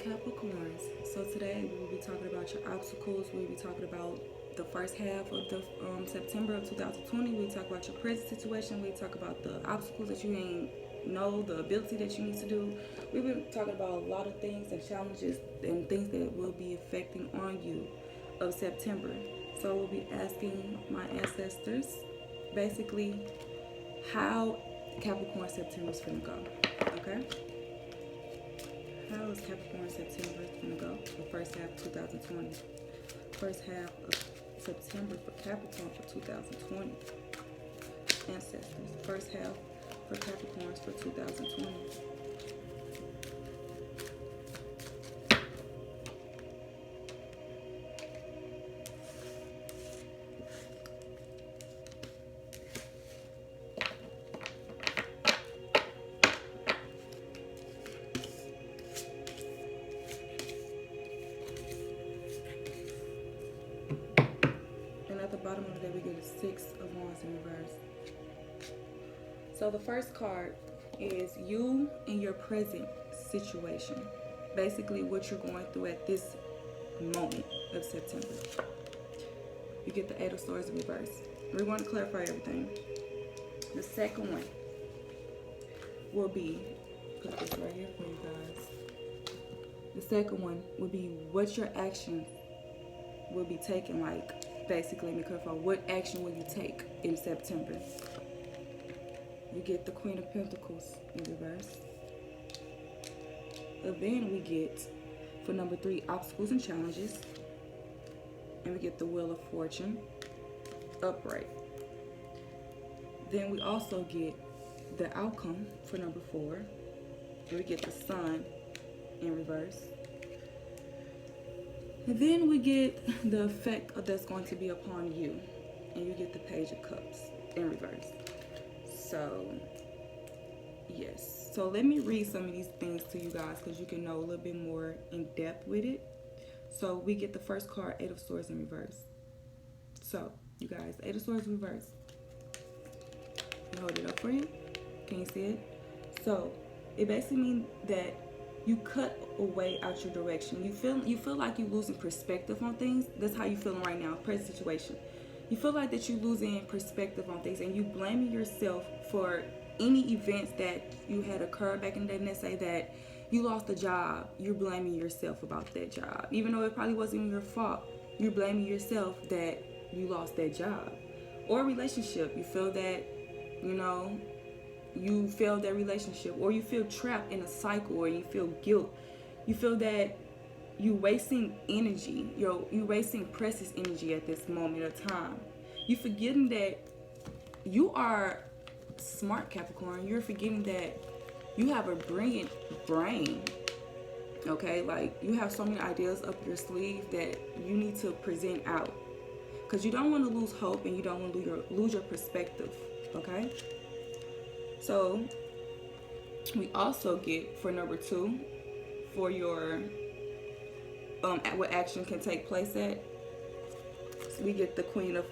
Capricorns. So today we will be talking about your obstacles. We'll be talking about the first half of the September of 2020. We'll talk about your present situation. We'll talk about the obstacles that you ain't know, the ability that you need to do. We've been talking about a lot of things and challenges and things that will be affecting on you of September. So we'll be asking my ancestors basically how Capricorn September is going to go. Okay? How is Capricorn September going to go? The first half of 2020. First half of September for Capricorn for 2020. Ancestors. First half for Capricorns for 2020. At the bottom of the deck, we get a 6 of Wands in reverse. So the first card is you in your present situation. Basically, what you're going through at this moment of September. You get the 8 of Swords in reverse. We want to clarify everything. The second one will be, put this right here for you guys. The second one will be what your actions will be taken, like. Basically, let me clarify, what action will you take in September? You get the Queen of Pentacles in reverse. And then we get, for number 3, obstacles and challenges. And we get the Wheel of Fortune upright. Then we also get the outcome for number 4. And we get the Sun in reverse. And then we get the effect that's going to be upon you. And you get the Page of Cups in reverse. So, yes. So let me read some of these things to you guys because you can know a little bit more in depth with it. So we get the first card, 8 of Swords in reverse. So, you guys, 8 of Swords in reverse. I'll hold it up for you. Can you see it? So, it basically means that you cut away out your direction. You feel like you're losing perspective on things. That's how you're feeling right now, present situation. You feel like that you're losing perspective on things and you blaming yourself for any events that you had occurred back in the day. And they say that you lost a job, you're blaming yourself about that job. Even though it probably wasn't even your fault, you're blaming yourself that you lost that job. Or a relationship, you feel that, you failed that relationship, or you feel trapped in a cycle, or you feel guilt. You feel that you're wasting energy. You're wasting precious energy at this moment of time. You're forgetting that you are smart, Capricorn. You're forgetting that you have a brilliant brain. Okay, like you have so many ideas up your sleeve that you need to present out, because you don't want to lose hope and you don't want to lose your perspective. Okay. So, we also get, for number 2, for your, what action can take place at, so we get the Queen of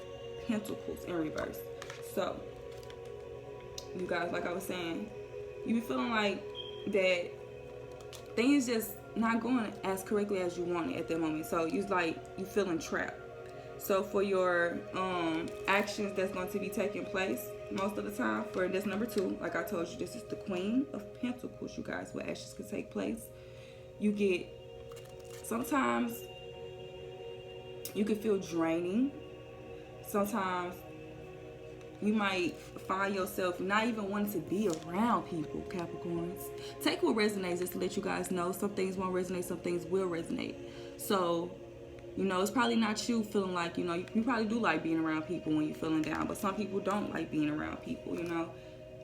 Pentacles in reverse. So, you guys, like I was saying, you be feeling like that things just not going as correctly as you want it at that moment. So, you feeling trapped. So, for your actions that's going to be taking place, most of the time, for this number 2, like I told you, this is the Queen of Pentacles, you guys, where actions can take place. You get, sometimes you can feel draining. Sometimes you might find yourself not even wanting to be around people, Capricorns. Take what resonates, just to let you guys know. Some things won't resonate, some things will resonate. So, it's probably not you feeling like, you probably do like being around people when you're feeling down, but some people don't like being around people,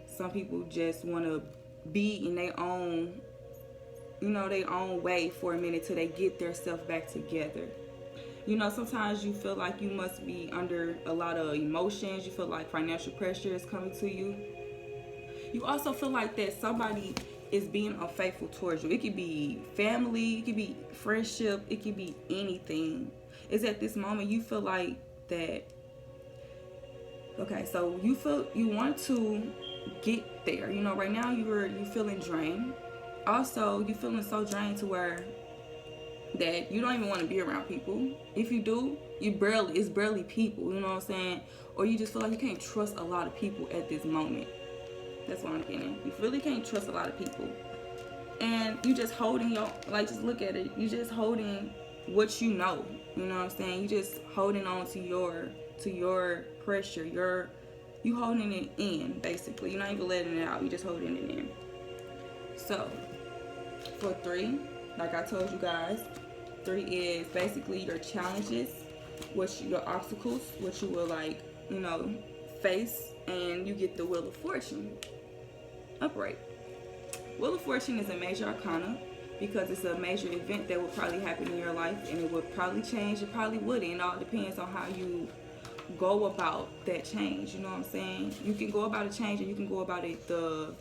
Some people just want to be in their own, their own way for a minute till they get their self back together. Sometimes you feel like you must be under a lot of emotions. You feel like financial pressure is coming to you. You also feel like that somebody is being unfaithful towards you. It could be family, it could be friendship, it could be anything. It's at this moment you feel like that. Okay, so you want to get there. Right now you're feeling drained. Also, you're feeling so drained to where that you don't even want to be around people. If you do, it's barely people, you know what I'm saying? Or you just feel like you can't trust a lot of people at this moment. That's what I'm getting. You really can't trust a lot of people. And you just holding just look at it. You just holding what you know. You know what I'm saying? You just holding on to your pressure. You holding it in, basically. You're not even letting it out. You just holding it in. So, for 3, like I told you guys, 3 is basically your challenges, your obstacles, what you will face, and you get the Wheel of Fortune upright. Wheel of Fortune is a major arcana because it's a major event that will probably happen in your life, and it would probably change. It probably wouldn't. It all depends on how you go about that change. You know what I'm saying? You can go about a change, and you can go about it the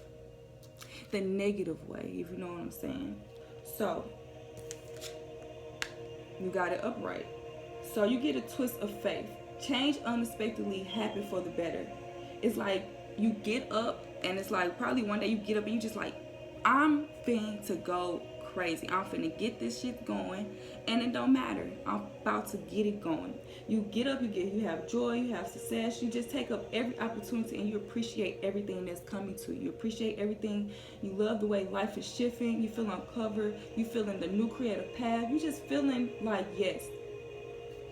negative way, if you know what I'm saying. So you got it upright. So you get a twist of faith. Change unexpectedly happen for the better. It's like you get up, and it's like probably one day you get up and you just like, I'm finna to go crazy. I'm finna get this shit going, and it don't matter. I'm about to get it going. You get up, you have joy, you have success. You just take up every opportunity, and you appreciate everything that's coming to you. You appreciate everything. You love the way life is shifting. You feel uncovered. You feeling the new creative path. You just feeling like, yes,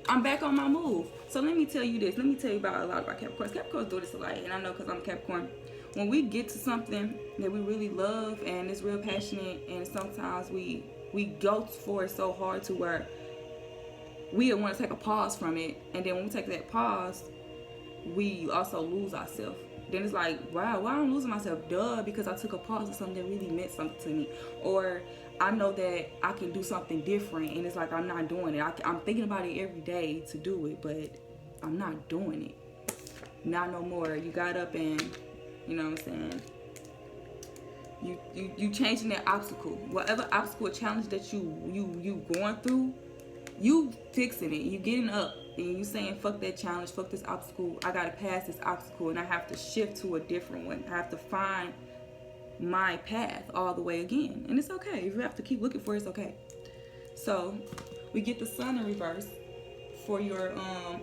I'm back on my move. So let me tell you this. Let me tell you about a lot about Capricorns. Capricorns do this a lot, and I know because I'm a Capricorn. When we get to something that we really love and it's real passionate, and sometimes we go for it so hard to where we want to take a pause from it, and then when we take that pause, we also lose ourselves. Then it's like, wow, why am I losing myself? Duh, because I took a pause of something that really meant something to me. Or I know that I can do something different, and it's like I'm not doing it. I'm thinking about it every day to do it, but I'm not doing it. Not no more. You got up and, you know what I'm saying, you changing that obstacle. Whatever obstacle or challenge that you going through, you fixing it. You getting up and you saying, fuck that challenge, fuck this obstacle. I gotta pass this obstacle, and I have to shift to a different one. I have to find my path all the way again. And it's okay. If you have to keep looking for it, it's okay. So we get the Sun in reverse for your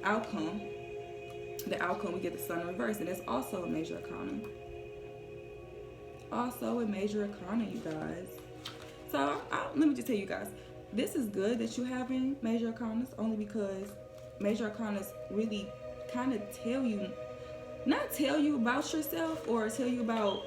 outcome. The outcome, we get the Sun in reverse, and it's also a major arcana. Also a major arcana, you guys. So let me just tell you guys, this is good that you're having major arcanas, only because major arcanas really kind of not tell you about yourself, or tell you about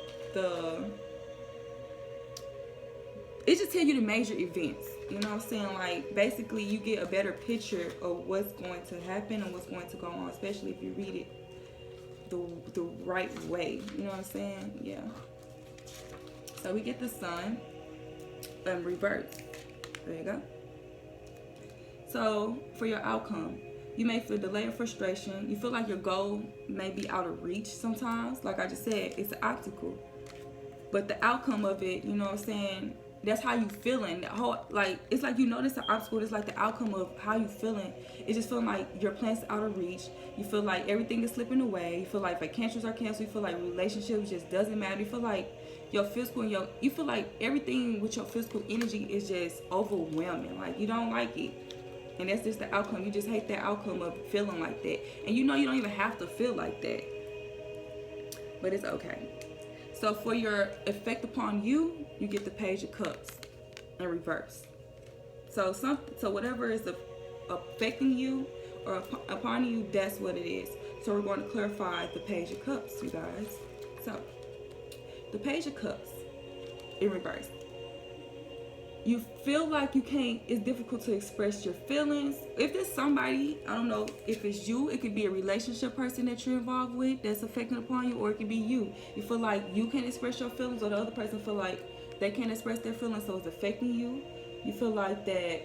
it just tell you the major events. You know what I'm saying? Like, basically you get a better picture of what's going to happen and what's going to go on, especially if you read it the right way. You know what I'm saying? Yeah. So we get the Sun in reverse. There you go. So for your outcome, you may feel delay or frustration. You feel like your goal may be out of reach sometimes. Like I just said, it's an obstacle. But the outcome of it, you know what I'm saying, that's how you feeling. It's like you notice the obstacle. It's like the outcome of how you feeling. It's just feeling like your plans out of reach. You feel like everything is slipping away. You feel like vacations are canceled. You feel like relationships just doesn't matter. You feel like your physical and you feel like everything with your physical energy is just overwhelming. Like, you don't like it. And that's just the outcome. You just hate that outcome of feeling like that. And you know you don't even have to feel like that. But it's okay. So for your effect upon you, you get the Page of Cups in reverse. So whatever is affecting you or upon you, that's what it is. So we're going to clarify the Page of Cups, you guys. So the Page of Cups in reverse. You feel like you can't, it's difficult to express your feelings. If there's somebody, I don't know if it's you, it could be a relationship person that you're involved with that's affecting upon you, or it could be you. You feel like you can't express your feelings, or the other person feel like they can't express their feelings, so it's affecting you. You feel like that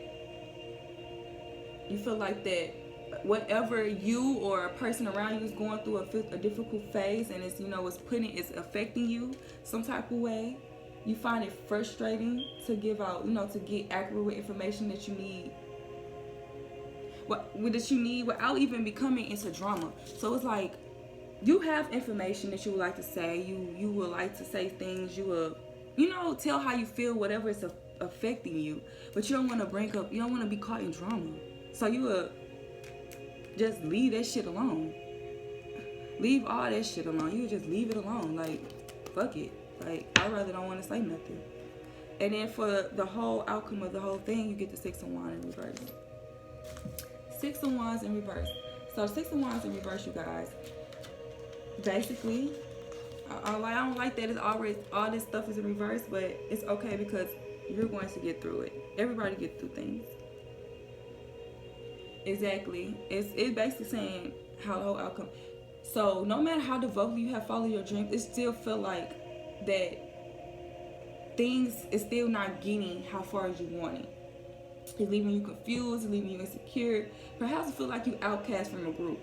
whatever you or a person around you is going through a difficult phase, and it's affecting you some type of way. You find it frustrating to give out, to get accurate information that you need. Without even becoming into drama. So it's like, you have information that you would like to say. You would like to say things. You will, tell how you feel, whatever it's affecting you, but you don't want to you don't want to be caught in drama. So you will just leave that shit alone. Leave all that shit alone. You just leave it alone. Like, fuck it. Like, I rather don't want to say nothing. And then for the whole outcome of the whole thing, you get the 6 of Wands in reverse. 6 of Wands in reverse. So 6 of Wands in reverse, you guys. Basically, I don't like that it's always all this stuff is in reverse, but it's okay because you're going to get through it. Everybody gets through things. Exactly. It's basically saying how the whole outcome. So no matter how devoted you have followed your dreams, it still feel like that things is still not getting how far as you want it. It's leaving you confused, it's leaving you insecure. Perhaps you feel like you outcast from a group.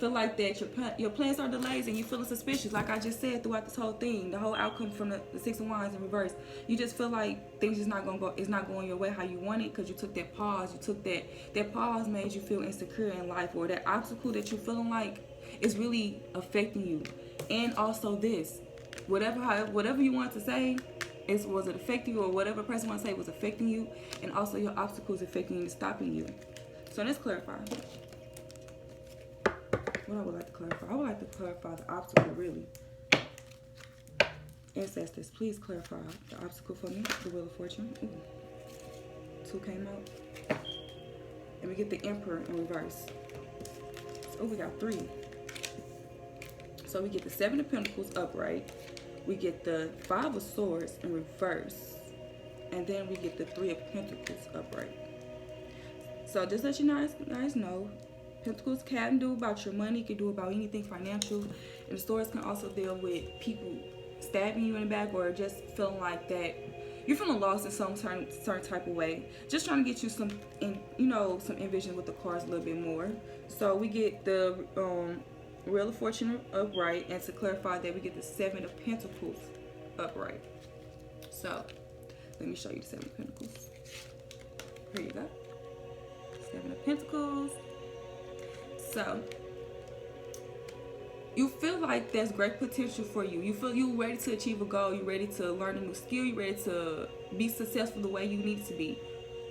Feel like that your plans are delayed and you feeling suspicious, like I just said throughout this whole thing, the whole outcome from the 6 of Wands in reverse. You just feel like things is not gonna go, it's not going your way how you want it because you took that pause. You took that pause made you feel insecure in life, or that obstacle that you're feeling like is really affecting you. And also this, whatever you want to say, was it affecting you, or whatever person want to say was affecting you, and also your obstacles affecting you and stopping you. So let's clarify. What I would like to clarify? I would like to clarify the obstacle, really. Ancestors, please clarify the obstacle for me. The Wheel of Fortune. Ooh. 2 came out. And we get the Emperor in reverse. So we got 3. So we get the 7 of Pentacles upright. We get the 5 of Swords in reverse. And then we get the 3 of Pentacles upright. So just let you guys know, Pentacles can do about your money, can do about anything financial. And the Swords can also deal with people stabbing you in the back, or just feeling like that you're feeling lost in some certain type of way. Just trying to get you some envision with the cards a little bit more. So we get the Wheel of Fortune upright, and to clarify that, we get the 7 of Pentacles upright. So let me show you the 7 of Pentacles. Here you go. 7 of Pentacles. So you feel like there's great potential for you. You feel you're ready to achieve a goal. You're ready to learn a new skill. You're ready to be successful the way you need to be.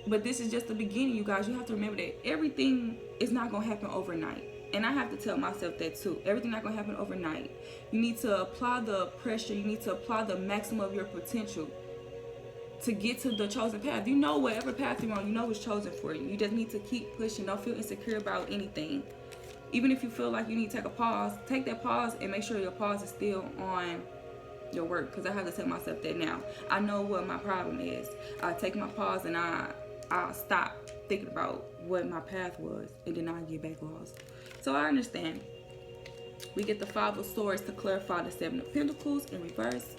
But this is just the beginning, you guys. You have to remember that everything is not going to happen overnight. And I have to tell myself that too. Everything not going to happen overnight. You need to apply the pressure. You need to apply the maximum of your potential to get to the chosen path. You know whatever path you're on, you know it's chosen for you. You just need to keep pushing. Don't feel insecure about anything. Even if you feel like you need to take a pause, take that pause and make sure your pause is still on your work. Because I have to tell myself that now. I know what my problem is. I take my pause and I stop thinking about what my path was, and then I get back lost. So I understand. We get the 5 of Swords to clarify the 7 of Pentacles in reverse.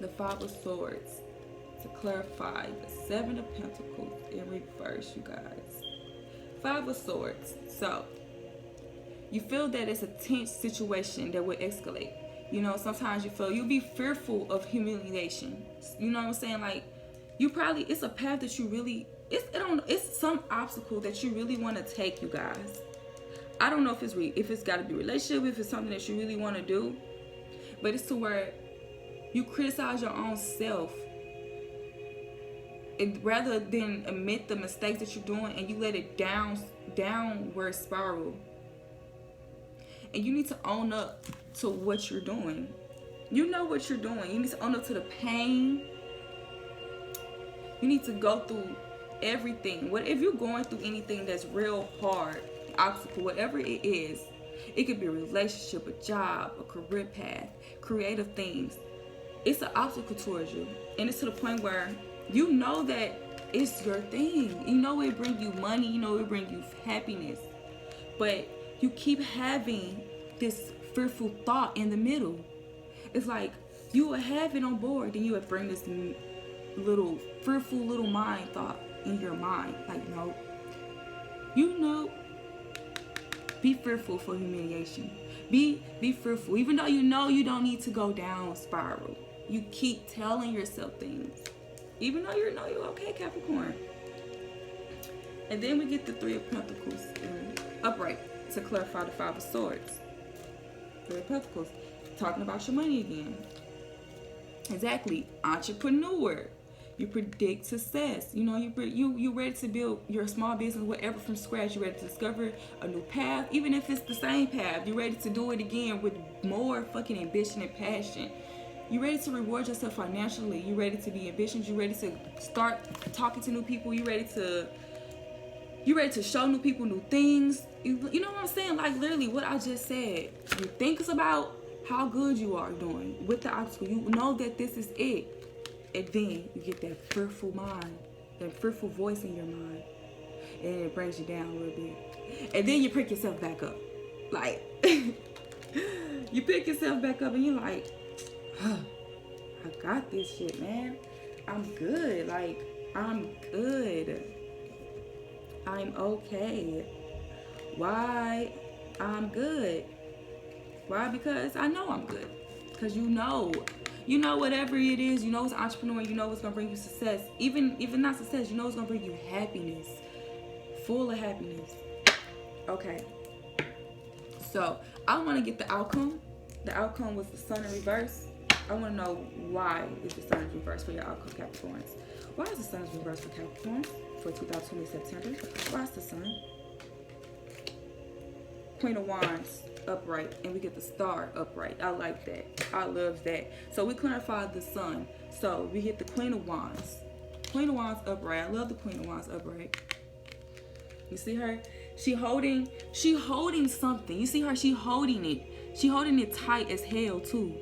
The 5 of Swords to clarify the 7 of Pentacles in reverse, you guys. 5 of Swords. So you feel that it's a tense situation that will escalate. You know, sometimes you'll be fearful of humiliation. You know what I'm saying? Like, it's a path that you really, it's some obstacle that you really want to take, you guys. I don't know if it's got to be a relationship, if it's something that you really want to do, but it's to where you criticize your own self. Rather than admit the mistakes that you're doing, and you let it downward spiral. And you need to own up to what you're doing. You know what you're doing. You need to own up to the pain. You need to go through everything. What if you're going through anything that's real hard, obstacle, whatever it is? It could be a relationship, a job, a career path, creative things. It's an obstacle towards you, and it's to the point where you know that it's your thing. You know it bring you money. You know it bring you happiness. But you keep having this fearful thought in the middle. It's like you will have it on board, then you would bring this little fearful little mind thought in your mind. Like, no. You know, be fearful for humiliation. Be fearful. Even though you know you don't need to go down spiral. You keep telling yourself things. Even though you know you're okay, Capricorn. And then we get the 3 of Pentacles upright to clarify the 5 of Swords. 3 of Pentacles, talking about your money again. Exactly. Entrepreneur. You predict success. You know, you ready to build your small business, whatever, from scratch. You're ready to discover a new path, even if it's the same path. You're ready to do it again with more fucking ambition and passion. You're ready to reward yourself financially. You're ready to be ambitious. You're ready to start talking to new people. You're ready to show new people new things. You know what I'm saying? Like literally what I just said. You think about how good you are doing with the obstacle. You know that this is it. And then you get that fearful mind, that fearful voice in your mind. And it brings you down a little bit. And then you pick yourself back up. Like, you pick yourself back up and you're like, huh, I got this shit, man. I'm good. Like, I'm good. I'm okay. Why? I'm good. Why? Because I know I'm good. Because you know whatever it is, you know it's an entrepreneur, you know it's gonna bring you success. Even not success, you know it's gonna bring you happiness. Full of happiness. Okay. So I wanna get the outcome. The outcome was the sun in reverse. I wanna know why is the sun in reverse for your outcome, Capricorns. Why is the sun in reverse for Capricorns for 2020 September? Why is the sun? Queen of Wands upright, and we get the star upright. I like that. I love that. So we clarified the sun. So we get the Queen of Wands. Queen of Wands upright. I love the Queen of Wands upright. You see her? She holding something. You see her? She holding it. She holding it tight as hell too.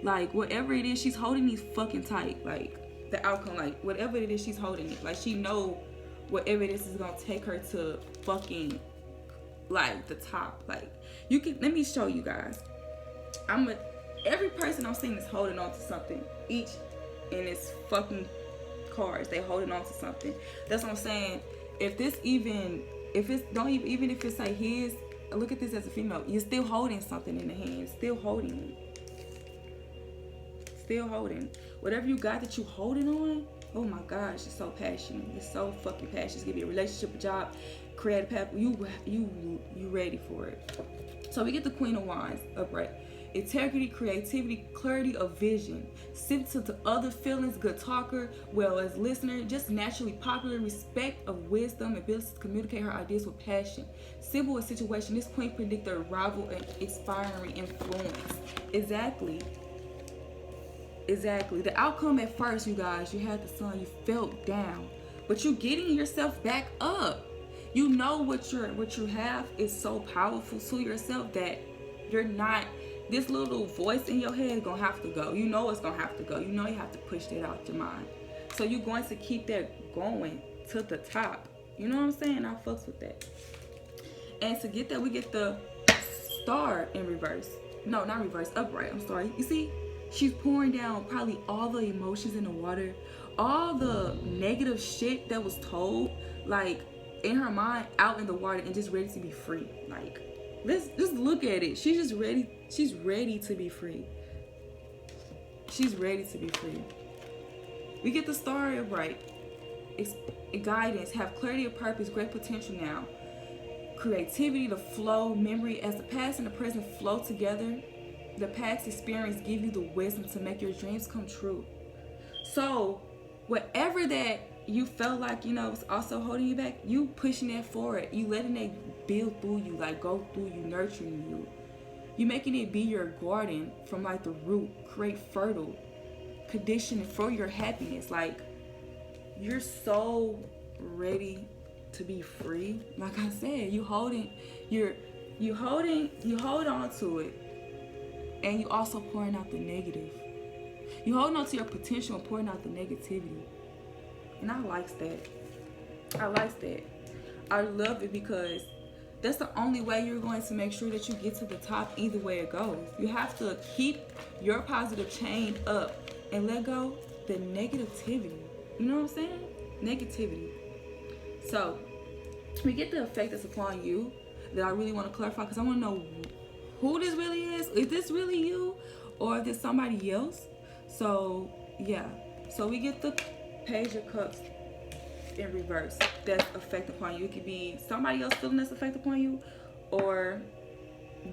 Like whatever it is, she's holding these fucking tight. Like the outcome, like whatever it is, she's holding it. Like she know whatever it is gonna take her to fucking like the top. Like you can, let me show you guys. Every person I'm seeing is holding on to something. Each in this fucking cards, they holding on to something. That's what I'm saying. If it's like his, look at this as a female, you're still holding something in the hand. Still holding it. Still holding. Whatever you got that you holding on, oh my gosh, it's so passionate. It's so fucking passionate. It's gonna be a relationship, a job, creative path. You ready for it. So we get the Queen of Wands upright. Integrity, creativity, clarity of vision, sensitive to other feelings, good talker, well as listener, just naturally popular, respect of wisdom, ability to communicate her ideas with passion. Simple a situation, this queen predict the arrival and inspiring influence. Exactly. The outcome at first, you guys, you had the sun, you felt down, but you getting yourself back up. You know what you have is so powerful to yourself that you're not, this little voice in your head is gonna have to go. You know it's gonna have to go. You know you have to push that out your mind. So you're going to keep that going to the top. You know what I'm saying? I fucks with that. And to get that, we get the star in reverse. No, not reverse, upright. I'm sorry. You see, she's pouring down probably all the emotions in the water, all the negative shit that was told, like in her mind, out in the water, and just ready to be free. Like, let's just look at it. She's just ready. She's ready to be free. She's ready to be free. We get the star upright. Guidance, have clarity of purpose, great potential now. Creativity, the flow, memory, as the past and the present flow together. The past experience give you the wisdom to make your dreams come true. So, whatever that you felt like, was also holding you back, you pushing that forward. You letting it build through you, like go through you, nurturing you. You making it be your garden from like the root, create fertile conditioning for your happiness. Like, you're so ready to be free. Like I said, you hold on to it. And you also pouring out the negative. You holding on to your potential and pouring out the negativity. And I like that. I love it because that's the only way you're going to make sure that you get to the top either way it goes. You have to keep your positive chain up and let go the negativity. You know what I'm saying? Negativity. So, we get the effect that's upon you that I really want to clarify because I want to know who this really is. Is this really you or is this somebody else? So, yeah. So, we get the Page of Cups in reverse that's effect upon you. It could be somebody else feeling that's effect upon you or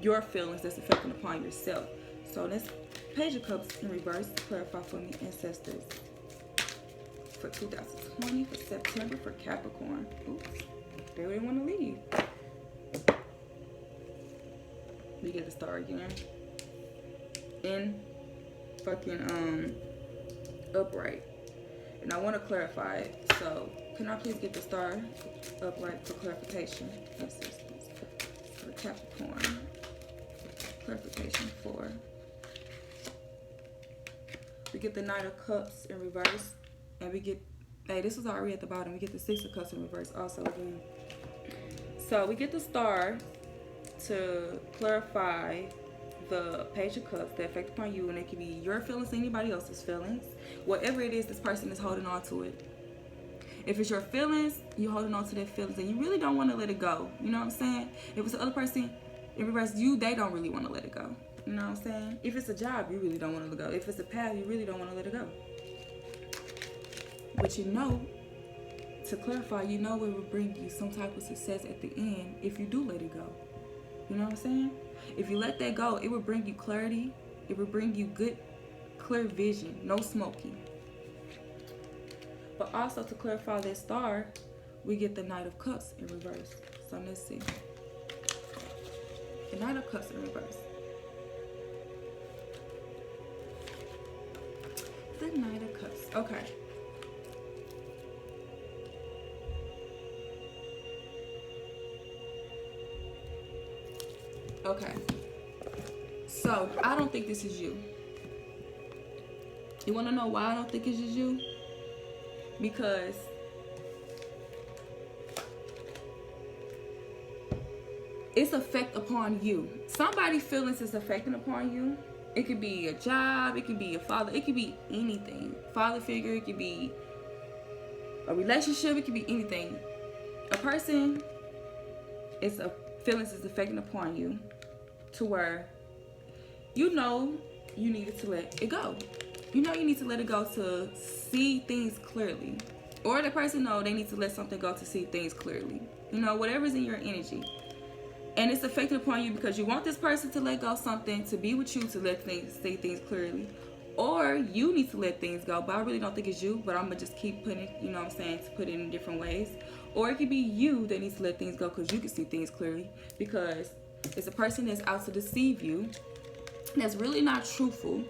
your feelings that's affecting upon yourself. So, let's Page of Cups in reverse. Clarify for me, ancestors. For 2020, for September, for Capricorn. Oops. They really want to leave. We get the star again. In fucking upright. And I want to clarify it. So, can I please get the star upright for clarification? Ancestors. For Capricorn. Clarification for. We get the Knight of Cups in reverse. And we get, hey, this was already at the bottom. We get the Six of Cups in reverse also again. So we get the star to clarify the Page of Cups, the effect upon you. And it can be your feelings, anybody else's feelings. Whatever it is, this person is holding on to it. If it's your feelings, you're holding on to their feelings. And you really don't want to let it go. You know what I'm saying? If it's the other person, in reverse, they don't really want to let it go. You know what I'm saying? If it's a job, you really don't want to let it go. If it's a path, you really don't want to let it go. But you know, to clarify, you know it will bring you some type of success at the end if you do let it go. You know what I'm saying? If you let that go, it will bring you clarity. It will bring you good, clear vision. No smoky. But also to clarify that star, we get the Knight of Cups in reverse. So let's see. The Knight of Cups in reverse. The Knight of Cups. Okay. Okay. So, I don't think this is you. You want to know why I don't think this is you? Because it's effect upon you. Somebody's feelings is affecting upon you. It could be a job. It could be a father. It could be anything. Father figure. It could be a relationship. It could be anything. A person is a feelings is affecting upon you to where you know you needed to let it go. You know you need to let it go to see things clearly. Or the person know they need to let something go to see things clearly. You know, whatever's in your energy. And it's affecting upon you because you want this person to let go something, to be with you, to let things see things clearly. Or you need to let things go, but I really don't think it's you, but I'm going to just keep putting it, you know what I'm saying, to put it in different ways. Or it could be you that needs to let things go because you can see things clearly. Because it's a person that's out to deceive you, that's really not truthful.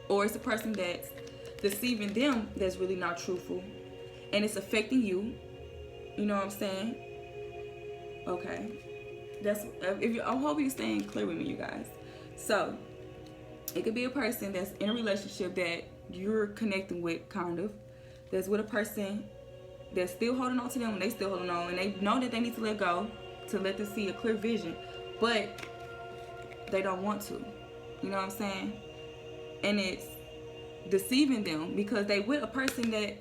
Or it's a person that's deceiving them that's really not truthful. And it's affecting you. You know what I'm saying? Okay. I hope you're staying clear with me, you guys. So, it could be a person that's in a relationship that you're connecting with, kind of. That's with a person that's still holding on to them and they still holding on. And they know that they need to let go to let them see a clear vision. But they don't want to. You know what I'm saying? And it's deceiving them because they with a person that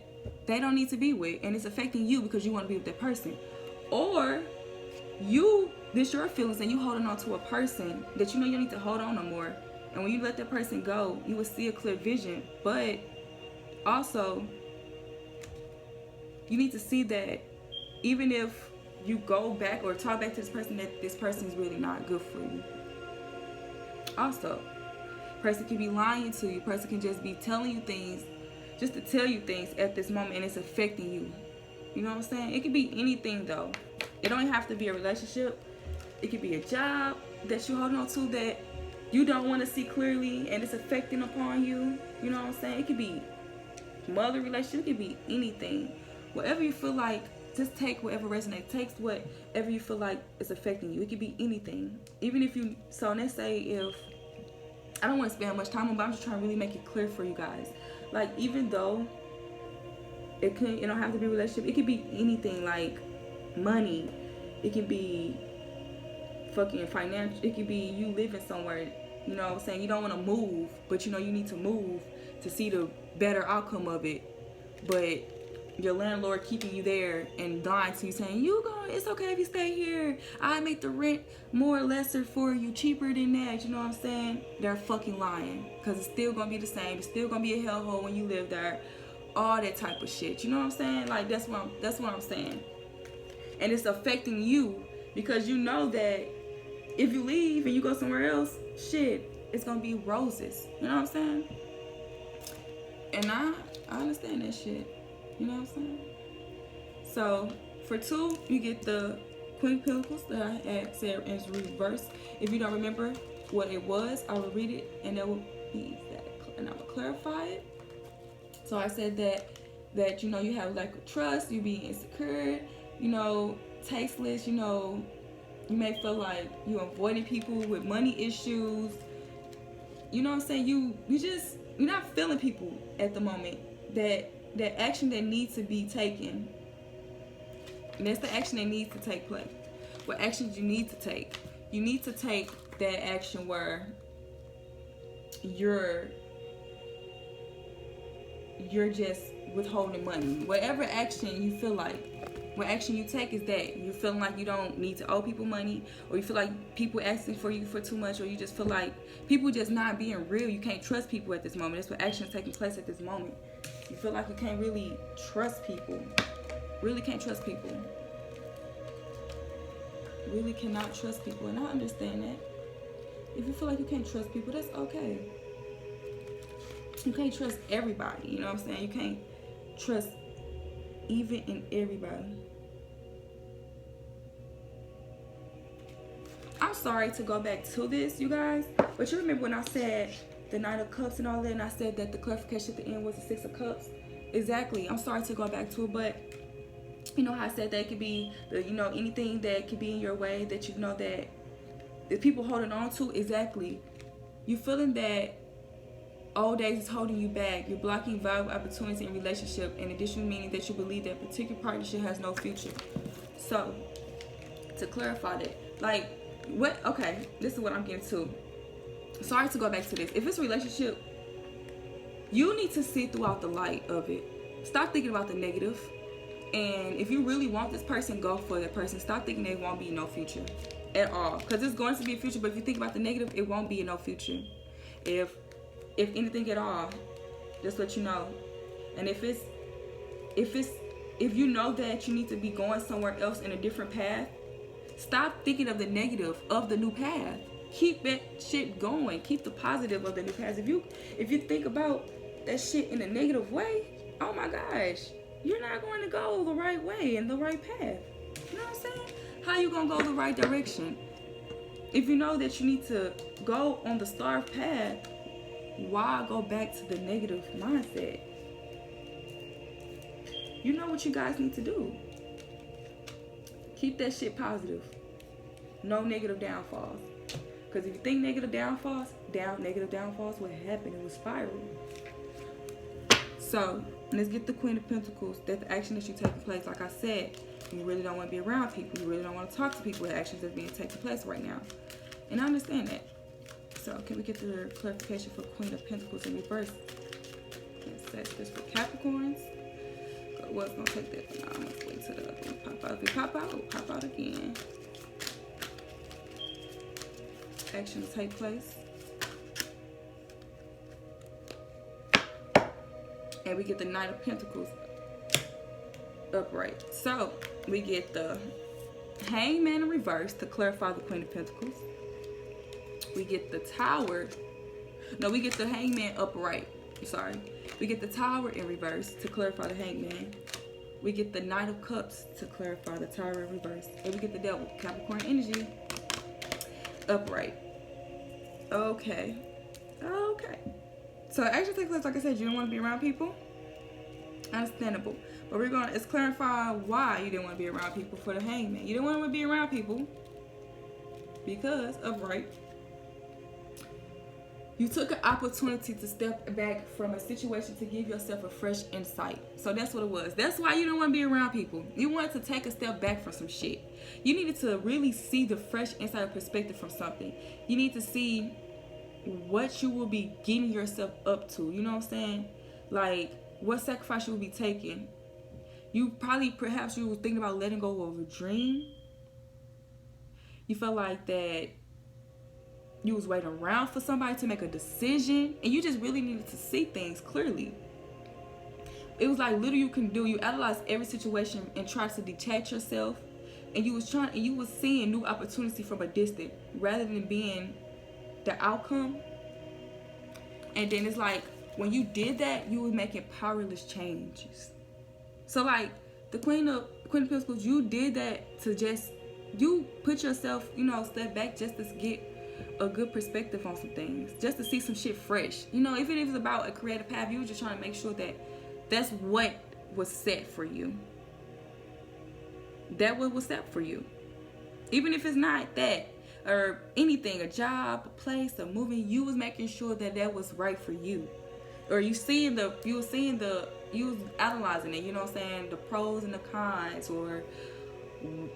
they don't need to be with. And it's affecting you because you want to be with that person. Or this your feelings and you holding on to a person that you know you don't need to hold on no more. And when you let that person go, you will see a clear vision. But also, you need to see that even if you go back or talk back to this person, that this person is really not good for you. Also, person can be lying to you. Person can just be telling you things just to tell you things at this moment, and it's affecting you. You know what I'm saying? It could be anything though. It don't have to be a relationship. It could be a job that you're holding on to that you don't want to see clearly and it's affecting upon you. You know what I'm saying? It could be mother relationship. It could be anything. Whatever you feel like, just take whatever resonates. Take whatever you feel like is affecting you. It could be anything. Even if you, so let's say if, I don't want to spend much time on it, but I'm just trying to really make it clear for you guys. Like, even though it don't have to be a relationship, it could be anything, like money. It can be fucking financial. It could be you living somewhere, you know what I'm saying? You don't want to move, but you know you need to move to see the better outcome of it. But your landlord keeping you there and lying to you, saying, it's okay if you stay here. I make the rent more or lesser for you, cheaper than that. You know what I'm saying? They're fucking lying. Because it's still going to be the same. It's still going to be a hellhole when you live there. All that type of shit. You know what I'm saying? Like, that's what I'm saying. And it's affecting you because you know that if you leave and you go somewhere else, shit, it's gonna be roses. You know what I'm saying? And I understand that shit. You know what I'm saying? So for 2, you get the Queen of Pentacles that I had said in reverse. If you don't remember what it was, I will read it, and that will be that, and I will clarify it. So I said that you know, you have lack of trust, you be insecure, you know, tasteless, you know, you may feel like you're avoiding people with money issues. You know what I'm saying? You're not feeling people at the moment. That action that needs to be taken. And that's the action that needs to take place. What actions you need to take? You need to take that action where you're just withholding money. Whatever action you feel like, what action you take is that you're feeling like you don't need to owe people money, or you feel like people asking for you for too much, or you just feel like people just not being real. You can't trust people at this moment. That's what action is taking place at this moment. You feel like you can't really trust people. Really can't trust people. Really cannot trust people, and I understand that. If you feel like you can't trust people, that's okay. You can't trust everybody, you know what I'm saying? You can't trust even in everybody. I'm sorry to go back to this, you guys, but you remember when I said the Knight of Cups and all that, and I said that the clarification at the end was the Six of Cups? Exactly. I'm sorry to go back to it, but you know how I said that it could be, you know, anything that could be in your way that you know that the people holding on to. Exactly. You feeling that old days is holding you back. You're blocking valuable opportunities in relationship, and additional meaning that you believe that particular partnership has no future. So, to clarify that, like, what? Okay, this is what I'm getting to. Sorry to go back to this. If it's a relationship, you need to see throughout the light of it. Stop thinking about the negative. And if you really want this person, go for that person. Stop thinking there won't be no future at all. Because it's going to be a future, but if you think about the negative, it won't be no future. If anything at all, just let you know. And if you know that you need to be going somewhere else in a different path, stop thinking of the negative of the new path. Keep that shit going. Keep the positive of the new path. If you think about that shit in a negative way, oh my gosh, you're not going to go the right way and the right path. You know what I'm saying? How you gonna go the right direction? If you know that you need to go on the starved path, why go back to the negative mindset? You know what you guys need to do. Keep that shit positive. No negative downfalls. Because if you think negative downfalls will happen. It will spiral. So, let's get the Queen of Pentacles. That's the action that you're taking place. Like I said, you really don't want to be around people. You really don't want to talk to people with actions that's being taken place right now. And I understand that. So, can we get the clarification for Queen of Pentacles in reverse? That's this for Capricorns. I was going to take that, but now I'm going to wait till the other one pop out. If it pop out, it'll pop out again. Action to take place. And we get the Knight of Pentacles upright. So, we get the Hangman in reverse to clarify the Queen of Pentacles. We get the Tower. No, we get the Hangman upright. Sorry. We get the Tower in reverse to clarify the Hangman. We get the Knight of Cups to clarify the Tower in reverse. And we get the Devil, Capricorn energy, upright. Okay. So action takes place, like I said, you don't want to be around people. Understandable. But it's clarify why you didn't want to be around people for the Hangman. You didn't want to be around people because upright. You took an opportunity to step back from a situation to give yourself a fresh insight. So that's what it was. That's why you don't want to be around people. You wanted to take a step back from some shit. You needed to really see the fresh insight perspective from something. You need to see what you will be getting yourself up to. You know what I'm saying? Like, what sacrifice you will be taking. Perhaps you were thinking about letting go of a dream. You felt like that you was waiting around for somebody to make a decision, and you just really needed to see things clearly. It was like little you can do. You analyzed every situation and tried to detach yourself, and you was seeing new opportunity from a distance rather than being the outcome. And then it's like, when you did that, you were making powerless changes. So like the Queen of Pentacles, you did that to just, you put yourself, step back just to get a good perspective on some things, just to see some shit fresh. If it is about a creative path, you were just trying to make sure that that's what was set for you. That what was set for you. Even if it's not that, or anything, a job, a place, a movie, you was making sure that that was right for you. Or you was analyzing it, the pros and the cons, or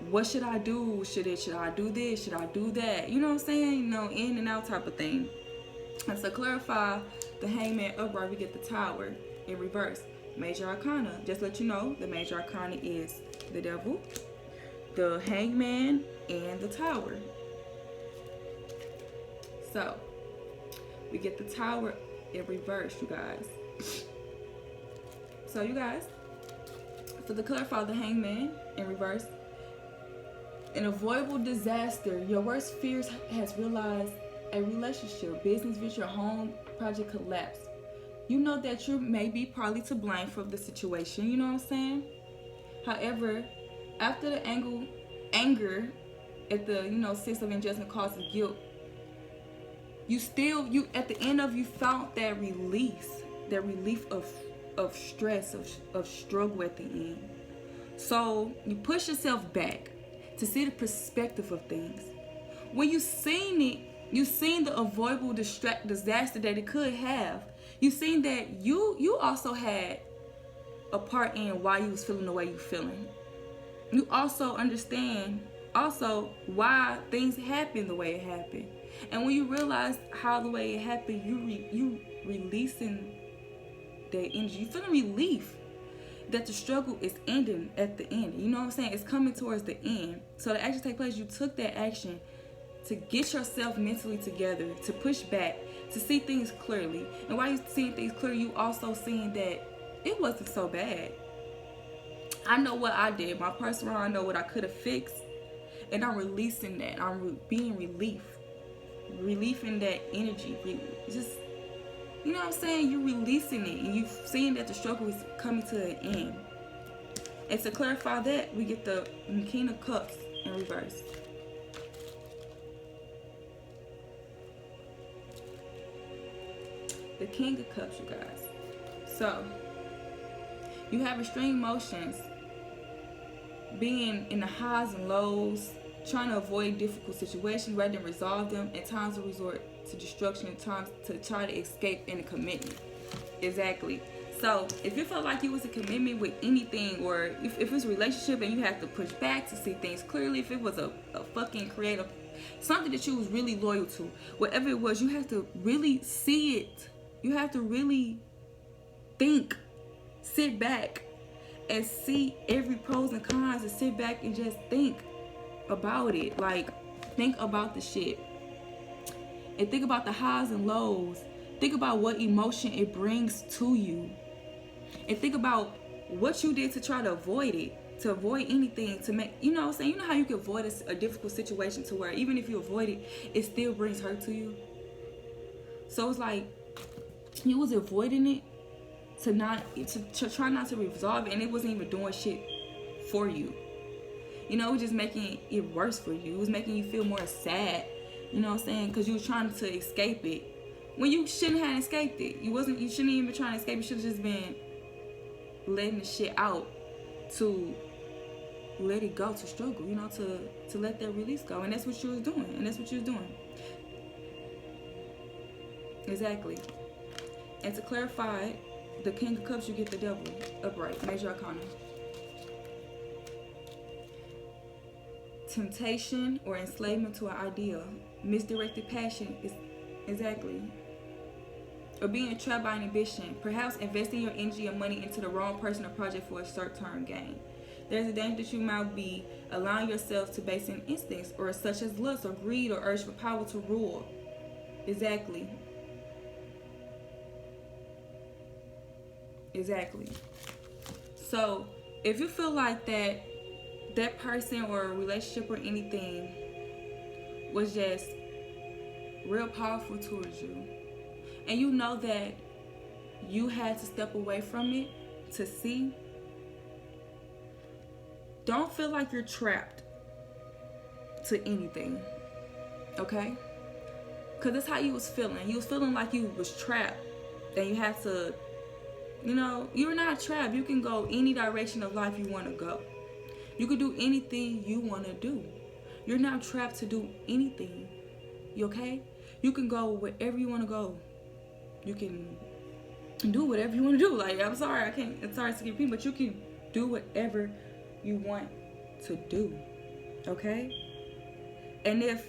what should I do? Should I do this? Should I do that? In and out type of thing. And to clarify the Hangman upright, we get the Tower in reverse. Major Arcana. Just let you know, the Major Arcana is the Devil, the Hangman, and the Tower. So, we get the Tower in reverse, you guys. So, you guys, for the clarify the Hangman in reverse, an avoidable disaster. Your worst fears has realized a relationship, business venture, home project collapse. You know that you may be partly to blame for the situation. You know what I'm saying? However, after the anger at the Six of Injustice causes guilt, you at the end of you found that relief of stress, of struggle at the end. So you push yourself back to see the perspective of things. When you seen it, you seen the avoidable disaster that it could have. You seen that you also had a part in why you was feeling the way you feeling. You also understand why things happened the way it happened. And when you realize how the way it happened, you releasing that energy. You feeling relief that the struggle is ending at the end. You know what I'm saying? It's coming towards the end. So the action take place. You took that action to get yourself mentally together, to push back, to see things clearly. And while you seeing things clearly, you also seeing that it wasn't so bad. I know what I did. My personal, I know what I could have fixed. And I'm releasing that. I'm being relieving that energy. Just, you know what I'm saying? You're releasing it. And you're seeing that the struggle is coming to an end. And to clarify that, we get the King of Cups in reverse. The King of Cups, you guys. So, you have extreme emotions, being in the highs and lows, trying to avoid difficult situations rather than resolve them, and times to resort to destruction, and times to try to escape in a commitment. Exactly. So, if you felt like it was a commitment with anything, or if it was a relationship and you have to push back to see things clearly, if it was a fucking creative, something that you was really loyal to, whatever it was, you have to really see it. You have to really think, sit back, and see every pros and cons, and sit back and just think about it. Like, think about the shit. And think about the highs and lows. Think about what emotion it brings to you. And think about what you did to try to avoid it. To avoid anything. To make, you know what I'm saying? You know how you can avoid a difficult situation to where even if you avoid it, it still brings hurt to you? So it's like, you was avoiding it to try not to resolve it, and it wasn't even doing shit for you. It was just making it worse for you. It was making you feel more sad. You know what I'm saying? Because you were trying to escape it when you shouldn't have escaped it. You shouldn't even be trying to escape. You should have just been letting the shit out, to let it go, to struggle. To let that release go, and that's what you was doing. Exactly. And to clarify, the King of Cups, you get the Devil upright, Major Arcana. Temptation or enslavement to an idea, misdirected passion is exactly, or being trapped by an ambition, perhaps investing your energy and money into the wrong person or project for a short-term gain. There's a danger that you might be allowing yourself to base in instincts, or such as lust or greed or urge for power to rule. Exactly. So if you feel like that person or a relationship or anything was just real powerful towards you, and you know that you had to step away from it to see, don't feel like you're trapped to anything, okay? Because that's how you was feeling. You was feeling like you was trapped, and you had to, you're not trapped. You can go any direction of life you want to go. You can do anything you want to do. You're not trapped to do anything. You okay? You can go wherever you want to go. You can do whatever you want to do. Like, I'm sorry, it's sorry to repeat, but you can do whatever you want to do. Okay? And if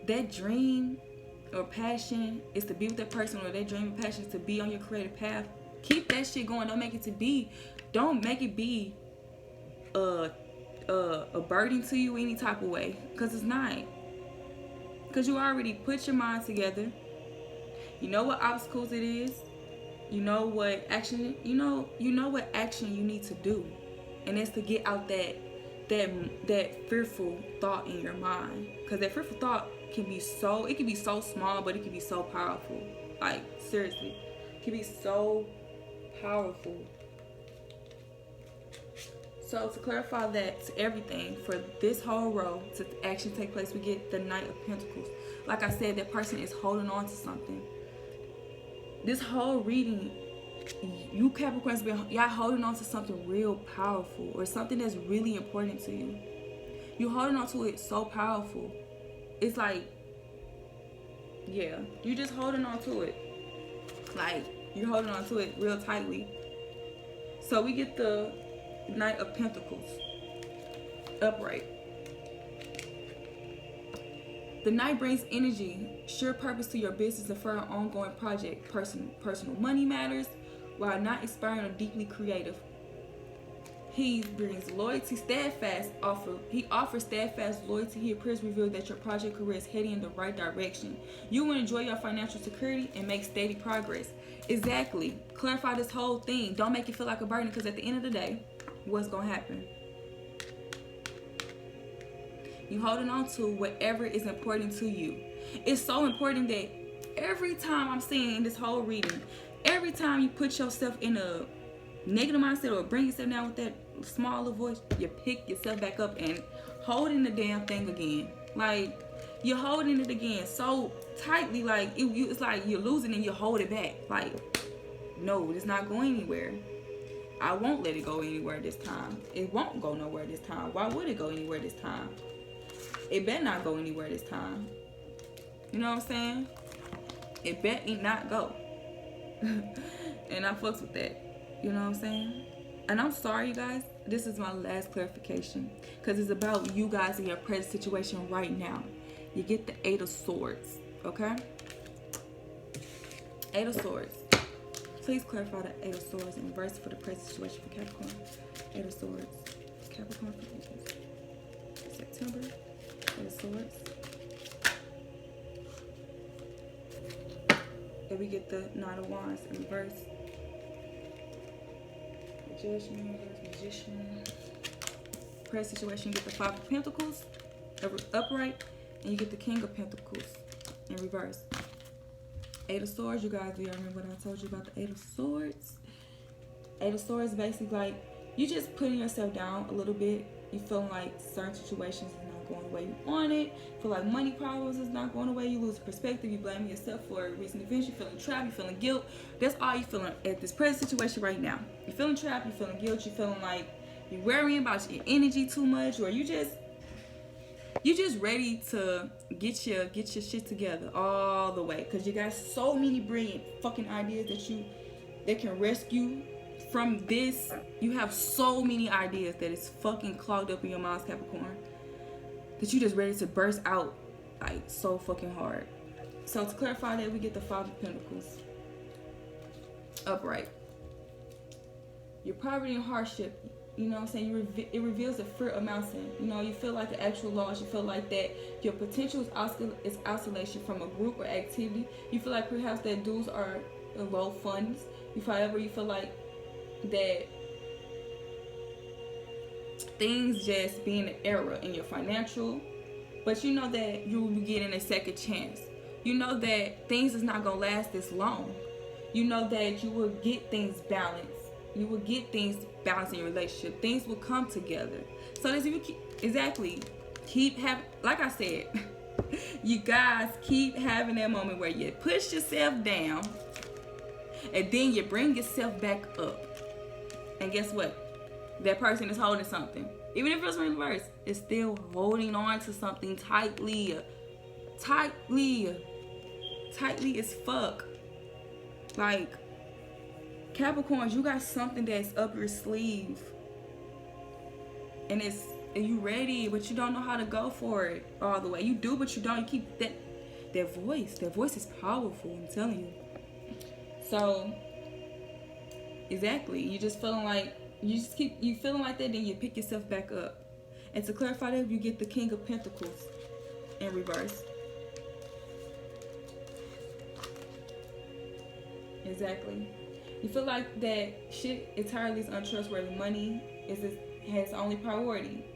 that dream or passion is to be with that person, or that dream and passion is to be on your creative path, keep that shit going. Don't make it be a burden to you any type of way, because it's not. Because you already put your mind together. You know what obstacles it is. You know what action what action you need to do, and it's to get out that fearful thought in your mind. Because that fearful thought can be so small, but it can be so powerful. Like, seriously, it can be so powerful. So to clarify that to everything, for this whole row to actually take place, we get the Knight of Pentacles. Like I said, that person is holding on to something. This whole reading, you Capricorns, y'all holding on to something real powerful, or something that's really important to you. You holding on to it so powerful. It's like, yeah, you just holding on to it. Like, you're holding on to it real tightly. So we get the Knight of Pentacles upright. The Knight brings energy, sure purpose to your business, and for an ongoing project, personal money matters, while not inspiring or deeply creative. He brings loyalty, he offers steadfast loyalty. He appears to reveal that your project career is heading in the right direction. You will enjoy your financial security and make steady progress. Exactly. Clarify this whole thing. Don't make it feel like a burden, because at the end of the day, what's going to happen? You holding on to whatever is important to you. It's so important that every time I'm saying this whole reading, every time you put yourself in a negative mindset or bring yourself down with that smaller voice, you pick yourself back up and holding the damn thing again. Like, you're holding it again so tightly, like it's like you're losing and you hold it back. Like, no, it's not going anywhere. I won't let it go anywhere this time. It won't go nowhere this time. Why would it go anywhere this time? It better not go anywhere this time. You know what I'm saying? It better not go. And I fucks with that. You know what I'm saying? And I'm sorry, you guys. This is my last clarification, because it's about you guys in your present situation right now. You get the 8 of Swords, okay? 8 of Swords. Please clarify the 8 of Swords in reverse for the present situation for Capricorn. 8 of Swords. Capricorn for September. 8 of Swords. And we get the 9 of Wands in reverse. Judgment, Magician. Present situation, you get the 5 of Pentacles upright, and you get the King of Pentacles in reverse. 8 of Swords, you guys, do y'all remember what I told you about the 8 of Swords? 8 of Swords, basically like you just putting yourself down a little bit. You feeling like certain situations is not going the way you want it. Feel like money problems is not going the way you lose perspective. You blaming yourself for recent events. You feeling trapped. You feeling guilt. That's all you feeling at this present situation right now. You feeling trapped. You feeling guilt. You feeling like you're worrying about your energy too much, or you just ready to get your shit together all the way, because you got so many brilliant fucking ideas that can rescue from this. You have so many ideas that it's fucking clogged up in your mind, Capricorn, that you just ready to burst out like so fucking hard. So to clarify that, we get the 5 of Pentacles upright. Your poverty and hardship, you know what I'm saying? It reveals the fear of mountain. You know, you feel like the actual loss. You feel like that your potential is isolation from a group or activity. You feel like perhaps that dues are low funds. You feel like that things just being an error in your financial, but you know that you will be getting a second chance. You know that things is not gonna last this long. You know that you will get things balanced. You will get things balanced in your relationship. Things will come together. So as you keep having, like I said, you guys keep having that moment where you push yourself down and then you bring yourself back up. And guess what? That person is holding something. Even if it's in reverse, it's still holding on to something tightly as fuck. Like, Capricorns, you got something that's up your sleeve. And you ready, but you don't know how to go for it all the way. You do, but you don't. You keep that voice. That voice is powerful, I'm telling you. So, exactly. You just feeling like, you feeling like that, then you pick yourself back up. And to clarify that, you get the King of Pentacles in reverse. Exactly. You feel like that shit entirely is untrustworthy. Money has only priority.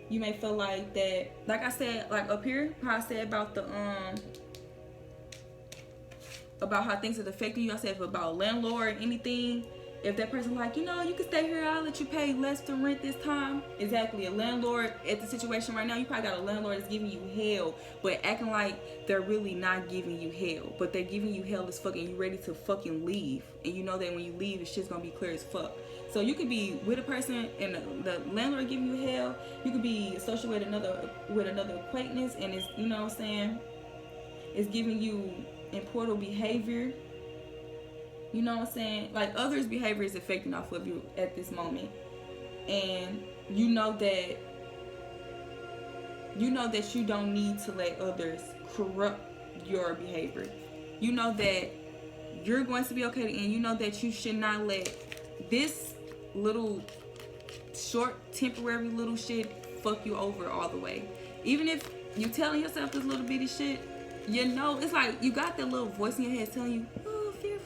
You may feel like that, like I said, like up here, how I said about the about how things are affecting you. I said about landlord, anything. If that person like, you can stay here, I'll let you pay less to rent this time. Exactly. A landlord at the situation right now, you probably got a landlord that's giving you hell, but acting like they're really not giving you hell. But they're giving you hell as fucking you ready to fucking leave. And you know that when you leave, the shit's gonna be clear as fuck. So you could be with a person and the landlord giving you hell. You could be social with another acquaintance and it's, you know what I'm saying, it's giving you important behavior. You know what I'm saying? Like, others' behavior is affecting off of you at this moment. And you know that you don't need to let others corrupt your behavior. You know that you're going to be okay, and you know that you should not let this little short, temporary little shit fuck you over all the way. Even if you telling yourself this little bitty shit, it's like you got that little voice in your head telling you, oh, fear.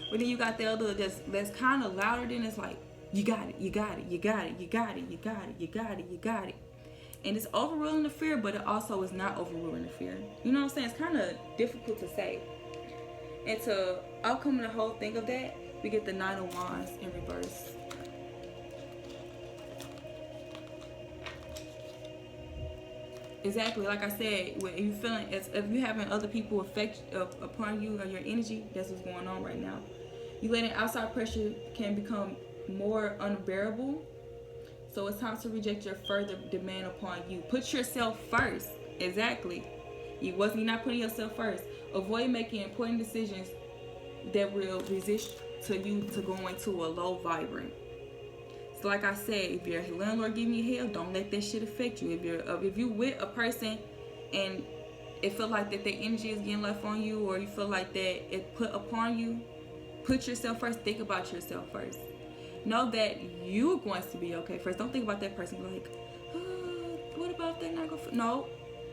But then you got the other that's kind of louder than it's like, you got it. And it's overruling the fear, but it also is not overruling the fear. You know what I'm saying? It's kind of difficult to say. And to outcome the whole thing of that, we get the Nine of Wands in reverse. Exactly, like I said, when you feeling, if you having other people affect upon you or your energy, that's what's going on right now. You letting outside pressure can become more unbearable, so it's time to reject your further demand upon you. Put yourself first. Exactly. You're not putting yourself first. Avoid making important decisions that will resist to you to going to a low vibrant. So like I said, if your landlord giving you hell, don't let that shit affect you. If you with a person and it feel like that their energy is getting left on you, or you feel like that it put upon you, put yourself first. Think about yourself first. Know that you're going to be okay first. Don't think about that person like, what about that not going? No,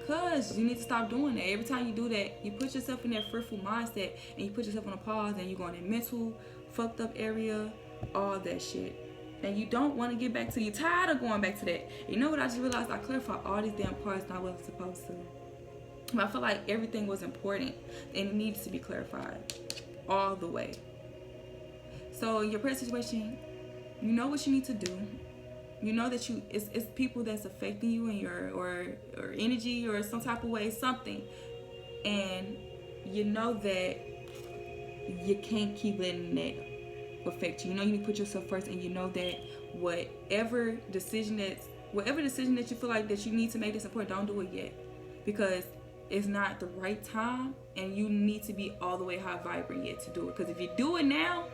cause you need to stop doing that. Every time you do that, you put yourself in that fearful mindset, and you put yourself on a pause, and you go in that mental fucked up area, all that shit. And you don't want to get back to, you're tired of going back to that. You know what I just realized? I clarified all these damn parts and I wasn't supposed to. But I feel like everything was important and it needs to be clarified all the way. So in your present situation, you know what you need to do. You know that it's people that's affecting you in your or energy or some type of way, something. And you know that you can't keep letting that affect you. You know you need to put yourself first, and you know that whatever decision that you feel like that you need to make this important, don't do it yet, because it's not the right time, and you need to be all the way high vibrant yet to do it. Because if you do it now,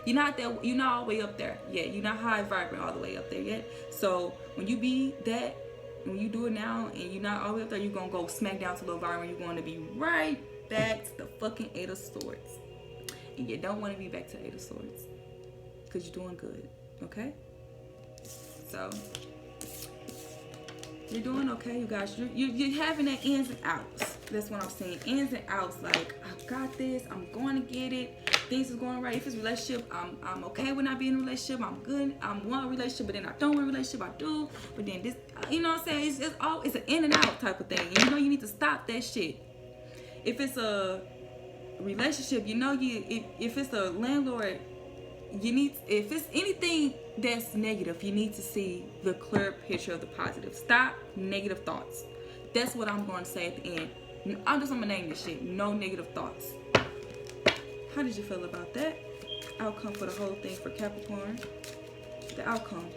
you're not all the way up there yet. You're not high vibrant all the way up there yet. So when you do it now and you're not all the way up there, you're gonna go smack down to low vibrant. You're going to be right back to the fucking Eight of Swords. And you don't want to be back to Eight of Swords, because you're doing good, okay? So you're doing okay, you guys. You're having that ins and outs. That's what I'm saying. Ins and outs. Like, I got this. I'm going to get it. Things is going right. If it's a relationship, I'm okay with not being in a relationship. I'm good. I want a relationship, but then I don't want a relationship. I do, but then this. You know what I'm saying? It's an in and out type of thing. And you know you need to stop that shit. If it's a relationship, you know, if it's a landlord, if it's anything that's negative, you need to see the clear picture of the positive. Stop negative thoughts. That's what I'm going to say at the end. I'm just gonna name this shit. No negative thoughts. How did you feel about that? Outcome for the whole thing for Capricorn. The outcome.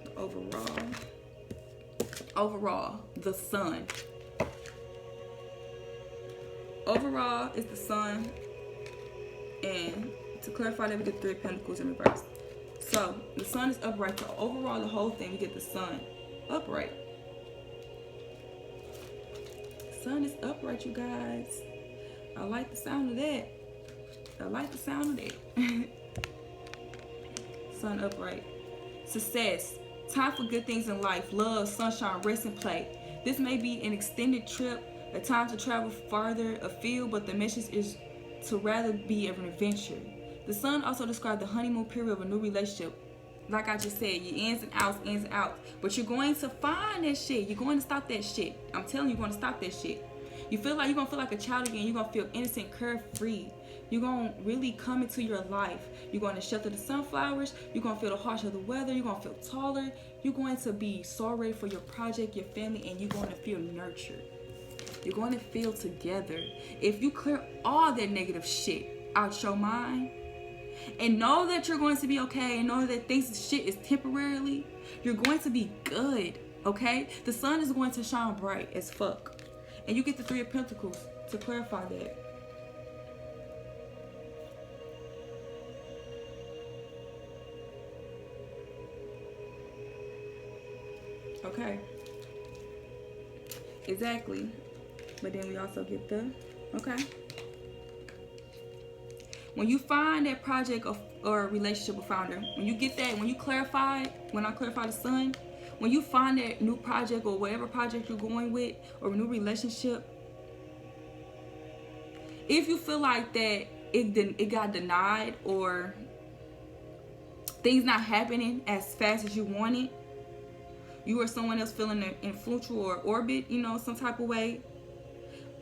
The overall, the sun. Overall is the sun, and to clarify that, we get 3 of Pentacles in reverse. So the sun is upright. So overall, the whole thing, we get the sun upright. The sun is upright, you guys. I like the sound of that. I like the sound of that. Sun upright. Success. Time for good things in life. Love, sunshine, rest, and play. This may be an extended trip, a time to travel farther afield, but the message is to rather be an adventure. The sun also describes the honeymoon period of a new relationship. Like I just said, your ins and outs. But you're going to find that shit. You're going to stop that shit. I'm telling you, you're going to stop that shit. You feel like you're going to feel like a child again. You're going to feel innocent, carefree. You're going to really come into your life. You're going to shelter the sunflowers. You're going to feel the harsh of the weather. You're going to feel taller. You're going to be so ready for your project, your family, and you're going to feel nurtured. You're going to feel together. If you clear all that negative shit out your mind and know that you're going to be okay and know that shit is temporarily, you're going to be good, okay? The sun is going to shine bright as fuck. And you get the 3 of Pentacles to clarify that. Okay. Exactly. But then we also get the, okay. When you find that project or relationship or founder, when you get that, when you clarify, when I clarify the sun, when you find that new project or whatever project you're going with or a new relationship, if you feel like that it got denied or things not happening as fast as you wanted, you or someone else feeling influential or orbit, you know, some type of way,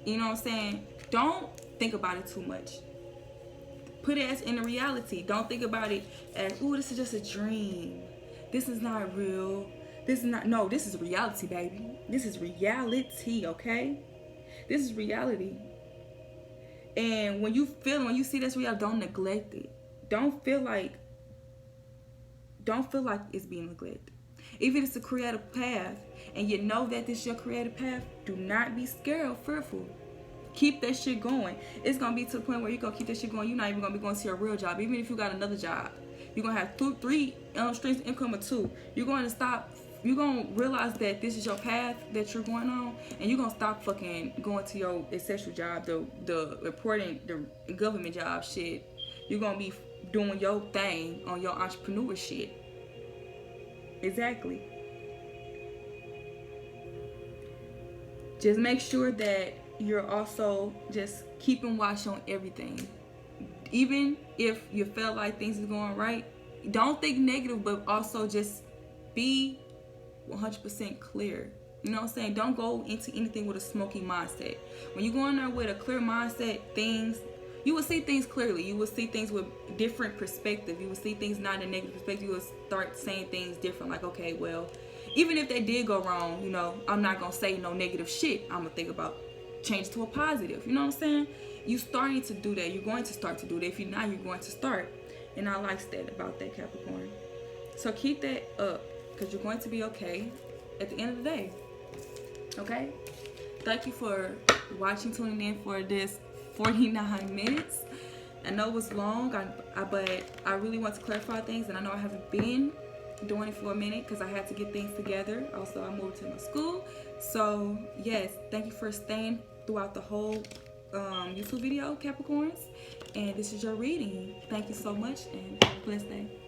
you know what I'm saying? Don't think about it too much. Put it as in a reality. Don't think about it as, ooh, this is just a dream. This is not real. This is not, no, this is reality, baby. This is reality, okay? This is reality. And when you see this reality, don't neglect it. Don't feel like it's being neglected. If it is a creative path and you know that this is your creative path, do not be scared or fearful. Keep that shit going. It's going to be to the point where you're going to keep that shit going. You're not even going to be going to your real job. Even if you got another job, you're going to have 3 streams of income or 2. You're going to stop. You're going to realize that this is your path that you're going on, and you're going to stop fucking going to your essential job, the important, the government job shit. You're going to be doing your thing on your entrepreneur shit. Exactly. Just make sure that you're also just keeping watch on everything. Even if you feel like things are going right, don't think negative, but also just be 100% clear. You know what I'm saying? Don't go into anything with a smoky mindset. When you go in there with a clear mindset, you will see things clearly. You will see things with different perspective. You will see things not in a negative perspective. You will start saying things different. Like, okay, well, even if they did go wrong, you know, I'm not going to say no negative shit. I'm going to think about change to a positive. You know what I'm saying? You're starting to do that. You're going to start to do that. If you're not, you're going to start. And I like that about that, Capricorn. So keep that up, because you're going to be okay at the end of the day. Okay? Thank you for watching, tuning in for this 49 minutes. I know it was long, but I really want to clarify things, and I know I haven't been doing it for a minute because I had to get things together. Also, I moved to my school. So yes, thank you for staying throughout the whole YouTube video, Capricorns. And this is your reading. Thank you so much, and have a blessed day.